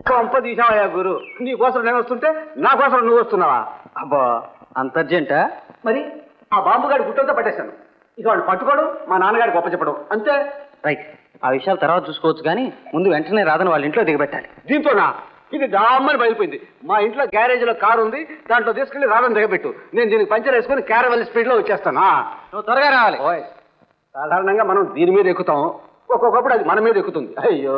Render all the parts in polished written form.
కొంప తీసావయ్యా గురు, నీ కోసం నేను వస్తుంటే నా కోసం నువ్వు వస్తున్నావా? అబ్బా అంత అర్జెంటా? మరి ఆ బాంబుగాడి గుట్టంతా పట్టేశాను. ఇక వాడు పట్టుకోవడం, మా నాన్నగారికి గొప్ప చెప్పడం అంతే. రైట్, ఆ విషయాలు తర్వాత చూసుకోవచ్చు, కానీ ముందు వెంటనే రాదని వాళ్ళ ఇంట్లో దిగబెట్టాలి. దీంతోనా? ఇది దామ్మని బయలుపోయింది. మా ఇంట్లో గ్యారేజ్లో కారు ఉంది, దాంట్లో తీసుకెళ్లి రాదని దిగబెట్టు. నేను దీనికి పంచర్ వేసుకుని క్యారవెల్ స్పీడ్లో వచ్చేస్తాను. నువ్వు త్వరగా రావాలి. ఓయ్, సాధారణంగా మనం దీని మీద ఎక్కుతాం, ఒక్కొక్కప్పుడు అది మన మీద ఎక్కుతుంది. అయ్యో,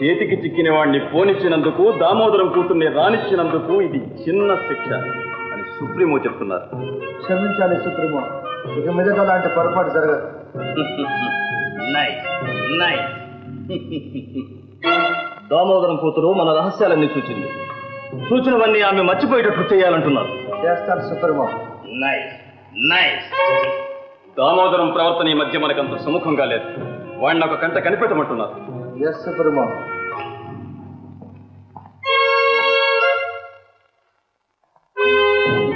చేతికి చిక్కిన వాడిని పోనిచ్చినందుకు, దామోదరం కూతుర్ని రానిచ్చినందుకు ఇది చిన్న శిక్ష అని సుప్రీమో చెప్తున్నారు. క్షమించాలి సుప్రీమో, ఇక మీద అలాంటి పొరపాటు జరగదు. దామోదరం కూతురు మన రహస్యాలన్నీ చూచింది. సూచనవన్నీ ఆమె మర్చిపోయేటట్లు చేయాలంటున్నారు. చేస్తాను సుప్రీమో. దామోదరం ప్రవర్తన ఈ మధ్య మనకంత సుముఖంగా లేదు. వాడిని ఒక కంట కనిపెట్టమంటున్నారు. Yes supremo.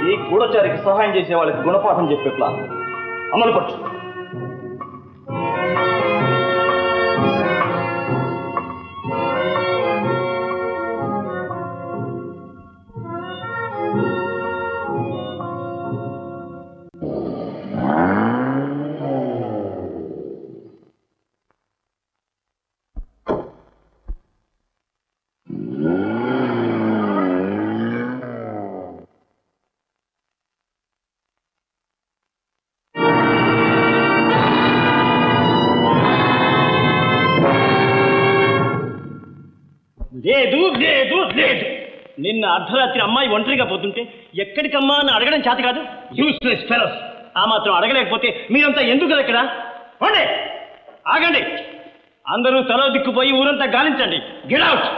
ఇది గూఢచారికి సహాయం చేసే వాళ్ళకి గుణపాఠం చెప్పే ప్లాన్. అమలుపరచు. లేదు లేదు లేదు, నిన్న అర్ధరాత్రి అమ్మాయి ఒంటరిగా పోతుంటే ఎక్కడికమ్మా అని అడగడం చేత కాదు. Useless fellows. ఆ మాత్రం అడగలేకపోతే మీరంతా ఎందుకు ఇక్కడ? ఆగండి, అందరూ తలో దిక్కుపోయి ఊరంతా గాలించండి. Get out.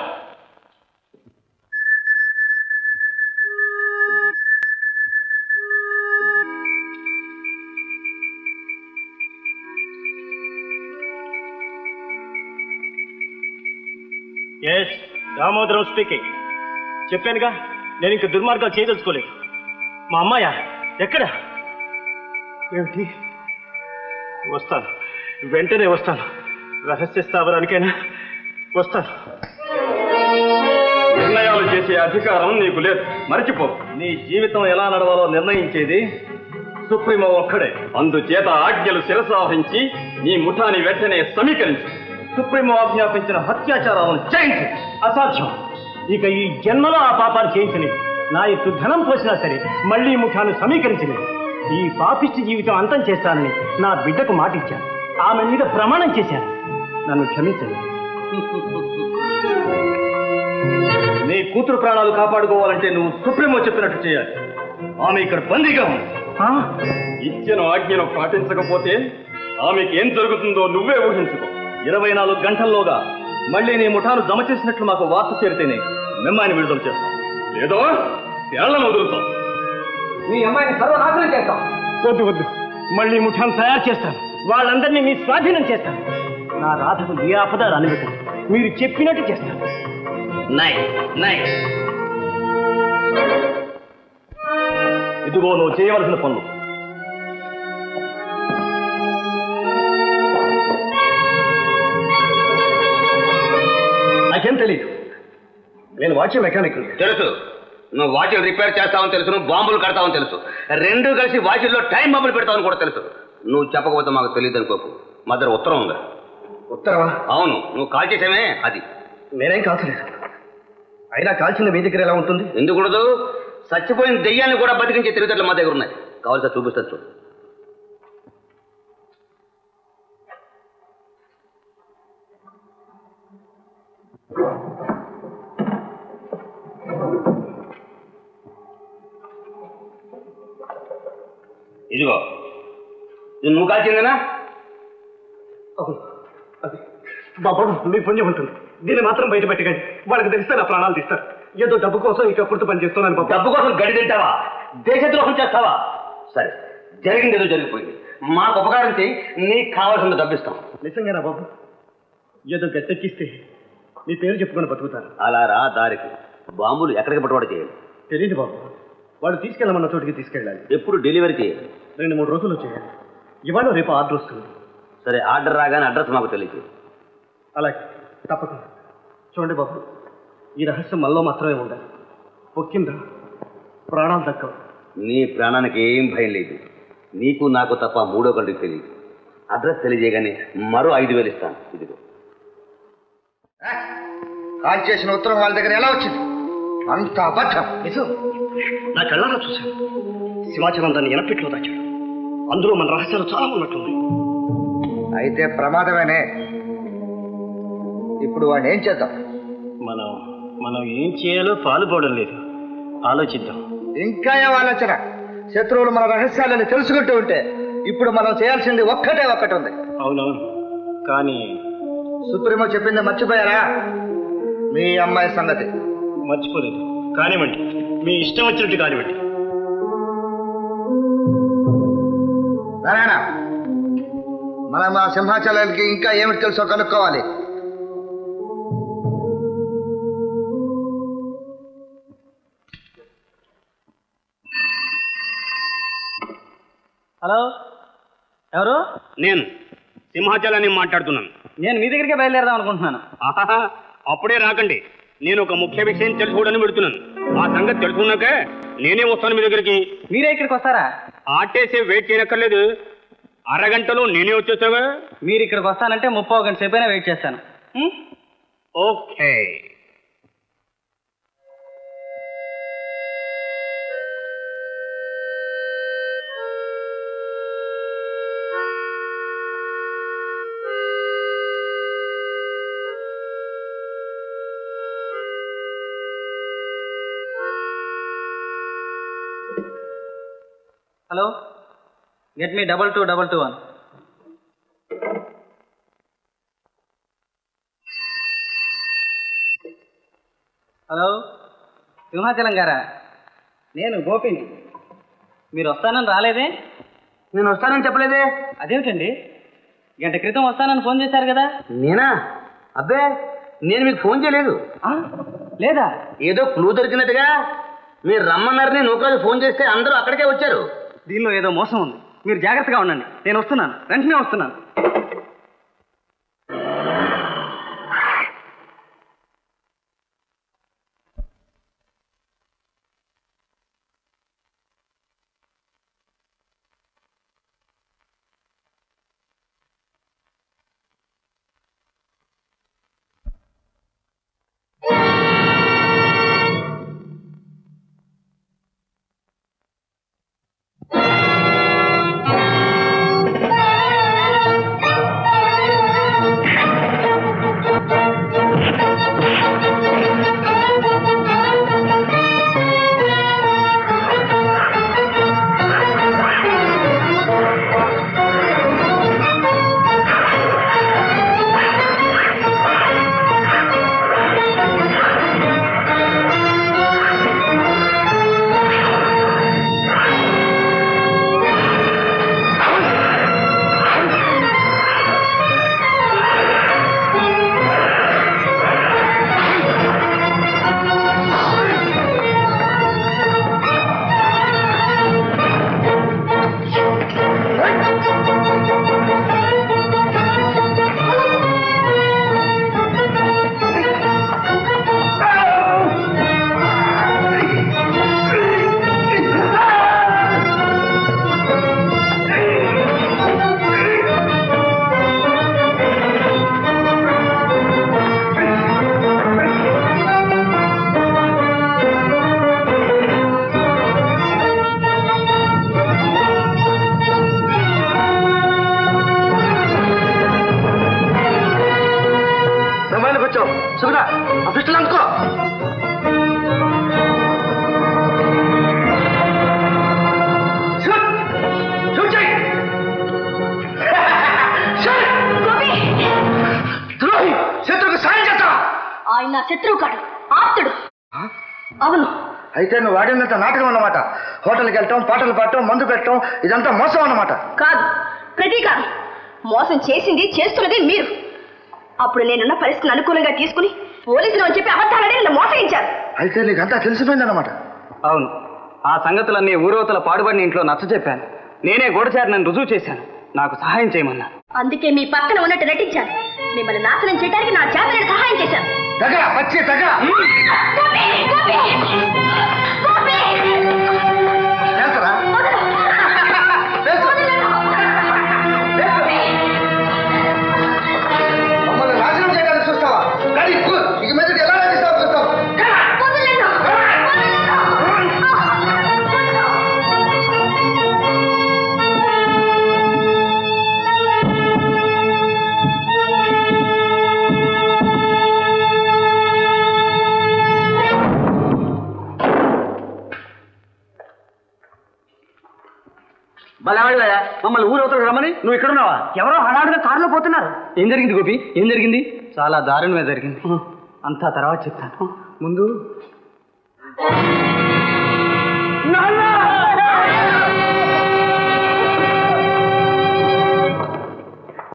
Yes, Damodaram speaking. చెప్పానుగా, నేను ఇంక దుర్మార్గాలు చేయదలుచుకోలేదు. మా అమ్మాయ ఎక్కడ? ఏమిటి? వస్తాను, వెంటనే వస్తాను. రహస్య స్థావరానికైనా వస్తాను. నిర్ణయాలు చేసే అధికారం నీకు లేదు, మర్చిపో. నీ జీవితం ఎలా నడవాలో నిర్ణయించేది సుప్రీమో ఒక్కడే. అందుచేత ఆజ్ఞలు శిరసావహించి నీ ముఠాని వెంటనే సమీకరించు. సుప్రీమో ఆజ్ఞాపించిన హత్యాచారాలను చేయించు. అసాధ్యం. ఇక ఈ జన్మలో ఆ పాపాలు చేయించలేదు. నా ఎత్తు ధనం పోసినా సరే మళ్లీ ముఠాను సమీకరించలేదు. ఈ పాపిష్టి జీవితం అంతం చేస్తానని నా బిడ్డకు మాటిచ్చాను. ఆమె మీద ప్రమాణం చేశాను. నన్ను క్షమించండి. నీ కూతురు ప్రాణాలు కాపాడుకోవాలంటే నువ్వు సుప్రీమో చెప్పినట్టు చేయాలి. ఆమె ఇక్కడ బందీగా ఉంది. ఇచ్చిన ఆజ్ఞను పాటించకపోతే ఆమెకి ఏం జరుగుతుందో నువ్వే ఊహించుకో. 24 గంటల్లోగా మళ్ళీ నీ ముఠాను జమ చేసినట్లు మాకు వార్త చేరితేనే మిమ్మాయిని విడుదల చేస్తాం, లేదో తేళ్లను వదులుతాం. మీ అమ్మాయిని సర్వనాశనం చేస్తాం. వద్దు వద్దు, మళ్ళీ ముఠాను తయారు చేస్తాను. వాళ్ళందరినీ మీ స్వాధీనం చేస్తాను. నా రాధకు ఏ ఆపద రానివ్వకండి. మీరు చెప్పినట్టు చేస్తాను. ఇదిగో నువ్వు చేయవలసిన పనులు. నాకేం తెలియదు, నేను వాచ్ మెకానిక్. తెలుసు, నువ్వు వాచ్లు రిపేర్ చేస్తావని తెలుసు, నువ్వు బాంబులు కడతావని తెలుసు, రెండు కలిసి వాచ్ల్లో టైం బాంబులు పెడతావని కూడా తెలుసు. నువ్వు చెప్పకపోతే మాకు తెలియదు అనుకోకు. మా దగ్గర ఉత్తరం ఉంది. ఉత్తరవా? అవును, నువ్వు కాల్ చేసామే అది. నేనేం కాల్చలేదు. అయినా కాల్చిన మీ దగ్గర ఎలా ఉంటుంది? ఎందుకూడదు, చచ్చిపోయిన దెయ్యాన్ని కూడా బతికించే తెలివితేటలు మా దగ్గర ఉన్నాయి. కావాల్సి చూపిస్తాను చూడు. ఇదిగో, ఇది నువ్వు కాల్చిందేనా? బాబు, మీ పుణ్యం ఉంటుంది. దీన్ని మాత్రం బయట పెట్టకండి. వాళ్ళకి తెలిస్తే నా ప్రాణాలు తీస్తారు. ఏదో డబ్బు కోసం ఇంకా కుర్తు పని చేస్తున్నాను బాబు. డబ్బు కోసం గడి తింటావా? దేశద్రోహం చేస్తావా? సరే, జరిగింది ఏదో జరిగిపోయింది. మాకు ఉపకారం చేయి, నీకు కావాల్సింది డబ్బిస్తాం. నిజంగానా బాబు? ఏదో గట్టెక్కిస్తే నీ పేరు చెప్పుకొని బతుకుతాను. అలా రా దారికి. బాంబులు ఎక్కడికి పట్టుబడి చేయాలి తెలియదు బాబు. వాడు తీసుకెళ్ళమన్న చోటికి తీసుకెళ్ళాలి. ఎప్పుడు డెలివరీ చేయాలి? 2-3 రోజుల్లో చేయాలి. ఇవాళ రేపు ఆర్డర్ వస్తుంది. సరే, ఆర్డర్ రాగానే అడ్రస్ మాకు తెలియదు. అలాగే, తప్పకుండా. చూడండి బాబు, ఈ రహస్యం మనలో మాత్రమే ఉండాలి. పొక్కిందా ప్రాణాలు దక్కవు. నీ ప్రాణానికి ఏం భయం లేదు. నీకు నాకు తప్ప మూడో కంటికి తెలియదు. అడ్రస్ తెలియజేయగానే మరో 5,000 ఇస్తాను. ఇదిగో. కాల్ చేసిన ఉత్తరం వాళ్ళ దగ్గర ఎలా వచ్చింది? అంత అబద్ధం. నిజం. నా కళ్ళారా చూశాను. సింహాచలం దాన్ని ఎనపెట్లో దాచాడు. అందులో మన రహస్యాలు చాలా ఉన్నట్లున్నాయి. అయితే ప్రమాదమేనే. ఇప్పుడు వాడిని ఏం చేద్దాం? మనం ఏం చేయాలో పాలుపోవడం లేదు. ఆలోచిద్దాం. ఇంకా ఏం ఆలోచన? శత్రువులు మన రహస్యాలను తెలుసుకుంటూ ఉంటే ఇప్పుడు మనం చేయాల్సింది ఒక్కటి ఉంది. అవునవును, కానీ సుప్రీమో చెప్పింది మర్చిపోయారా? మీ అమ్మాయి సంగతి మర్చిపోలేదు. కానివ్వండి, మీ ఇష్టం వచ్చినట్టు కానివ్వండి. నారాయణ, మనం ఆ సింహాచలానికి ఇంకా ఏమిటి తెలుసో కనుక్కోవాలి. హలో, ఎవరు? నేను సింహాచలాన్ని మాట్లాడుతున్నాను. నేను మీ దగ్గరికే బయలుదేరదాం అనుకుంటున్నాను. ఆహాహా, అప్పుడే రాకండి. నేను ఒక ముఖ్య విషయం తెలుసుకోవడానికి పెడుతున్నాను. ఆ సంగతి తెలుసుకున్నాక నేనే వస్తాను మీ దగ్గరికి. మీరే ఇక్కడికి వస్తారా? ఆర్టీసీ వెయిట్ చేయనక్కర్లేదు. అరగంటలో నేనే వచ్చేస్తావా? మీరు ఇక్కడికి వస్తానంటే 30 గంట సేపైనా వెయిట్ చేస్తాను. Okay. Hello, get me 2221. Hello, Simhachalam గారా? నేను గోపిని. మీరు వస్తానని రాలేదే? నేను వస్తానని చెప్పలేదే. అదేమిటండి, గంట క్రితం వస్తానని ఫోన్ చేశారు కదా? నేనా? అబ్బే, నేను మీకు ఫోన్ చేయలేదు. లేదా? ఏదో క్లూ దొరికినట్టుగా మీరు రమ్మన్నారని నూకరాజు ఫోన్ చేస్తే అందరూ అక్కడికే వచ్చారు. దీనిలో ఏదో మోసం ఉంది. మీరు జాగ్రత్తగా ఉండండి. నేను వస్తున్నాను, వెంటనే వస్తున్నాను. సుగుణ, ఆ పిస్టల్ అందుకో. శత్రువుకు సాయం చేస్తా. ఆయన శత్రువు కాడు, ఆప్తుడు. అవును, అయితే నువ్వు వాడినంత నాటకం అన్నమాట. హోటల్కి వెళ్ళటం, పాటలు పాడటం, మందు పెట్టడం ఇదంతా మోసం అన్నమాట. కాదు, ప్రతీకారం. మోసం చేసింది, చేస్తున్నది మీరు. అప్పుడు నేనున్న పరిస్థితిని అనుకూలంగా తీసుకుని పోలీసులు అని చెప్పి అబద్ధాలని నన్ను మోసగించారు. అయితే నీకంతా తెలిసిపోయిందన్నమాట. అవును, ఆ సంగతులన్నీ ఊరవతల పాడుబడిన ఇంట్లో నచ్చ చెప్పాను. నేనే గూఢచారిని రుజువు చేశాను. నాకు సహాయం చేయమన్నా. అందుకే మీ పక్కన ఉన్నట్టు నటించాను. మిమ్మల్ని నాశనం చేయడానికి నా చేత నేను సహాయం చేశాను. దగ్గర పచ్చి దగ్గర మమ్మల్ని నాశనం చేయడానికి చూస్తావా? ఇక మీద ఎలా నటిస్తావు చూస్తావు. బలవాళ్ళయా, మమ్మల్ని ఊరవతలకు రమ్మని నువ్వు ఇక్కడున్నావా? ఎవరో హడాడుగా కారులో పోతున్నారు. ఏం జరిగింది గోపి? ఏం జరిగింది? చాలా దారుణమే జరిగింది. అంతా తర్వాత చెప్తాను. ముందు